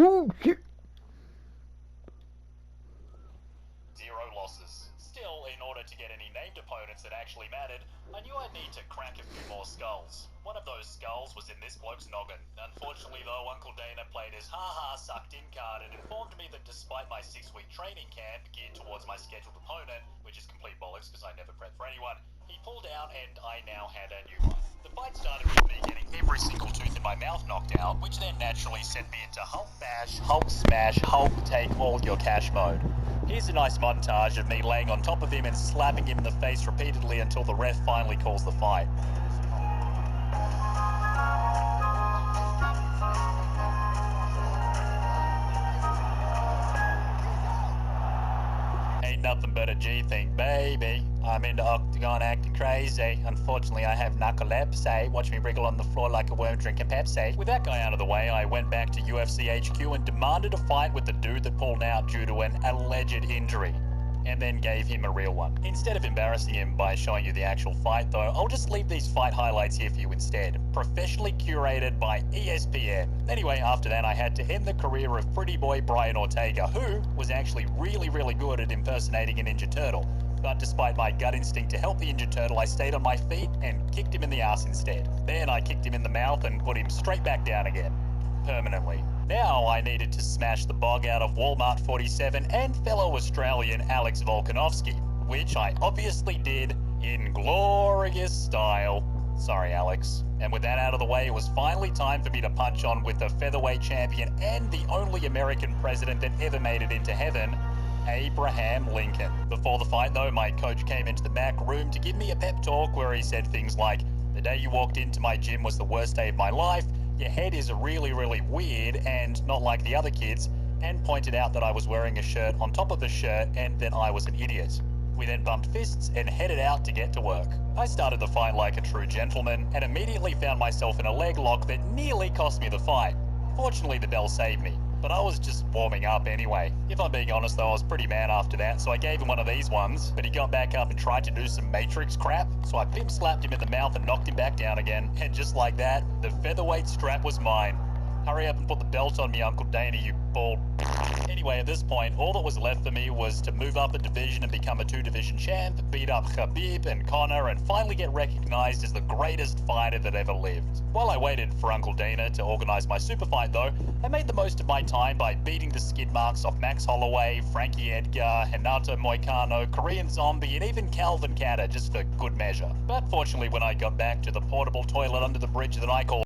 Oh, shit. Zero losses. Still, in order to get any named opponents that actually mattered, I knew I'd need to crack a few more skulls. One of those skulls was in this bloke's noggin. Unfortunately though, Uncle Dana played his ha-ha sucked in card and informed me that despite my 6-week training camp geared towards my scheduled opponent, which is complete bollocks because I never prep for anyone, he pulled out and I now had a new one. The fight started with me getting every single tooth in my mouth knocked out, which then naturally sent me into Hulk bash, Hulk smash, Hulk take all your cash mode. Here's a nice montage of me laying on top of him and slapping him in the face repeatedly until the ref finally calls the fight. Ain't nothing but a G-thing, baby. I'm into Octagon acting crazy. Unfortunately, I have narcolepsy. Watch me wriggle on the floor like a worm drinking Pepsi. With that guy out of the way, I went back to UFC HQ and demanded a fight with the dude that pulled out due to an alleged injury, and then gave him a real one. Instead of embarrassing him by showing you the actual fight though, I'll just leave these fight highlights here for you instead. Professionally curated by ESPN. Anyway, after that I had to end the career of pretty boy Brian Ortega, who was actually really good at impersonating a Ninja Turtle. But despite my gut instinct to help the injured turtle, I stayed on my feet and kicked him in the ass instead. Then I kicked him in the mouth and put him straight back down again. Permanently. Now I needed to smash the bog out of Walmart 47 and fellow Australian Alex Volkanovski, which I obviously did in glorious style. Sorry, Alex. And with that out of the way, it was finally time for me to punch on with the featherweight champion and the only American president that ever made it into heaven, Abraham Lincoln. Before the fight though, my coach came into the back room to give me a pep talk where he said things like, "The day you walked into my gym was the worst day of my life. Your head is really weird and not like the other kids," and pointed out that I was wearing a shirt on top of a shirt and that I was an idiot. We then bumped fists and headed out to get to work. I started the fight like a true gentleman and immediately found myself in a leg lock that nearly cost me the fight. Fortunately, the bell saved me, but I was just warming up anyway. If I'm being honest though, I was pretty mad after that, so I gave him one of these ones, but he got back up and tried to do some Matrix crap, so I pimp slapped him in the mouth and knocked him back down again, and just like that, the featherweight strap was mine. Hurry up and put the belt on me, Uncle Dana, you bald. Anyway, at this point, all that was left for me was to move up a division and become a 2-division champ, beat up Khabib and Conor, and finally get recognized as the greatest fighter that ever lived. While I waited for Uncle Dana to organize my super fight though, I made the most of my time by beating the skid marks off Max Holloway, Frankie Edgar, Renato Moicano, Korean Zombie, and even Calvin Kattar, just for good measure. But fortunately, when I got back to the portable toilet under the bridge that I call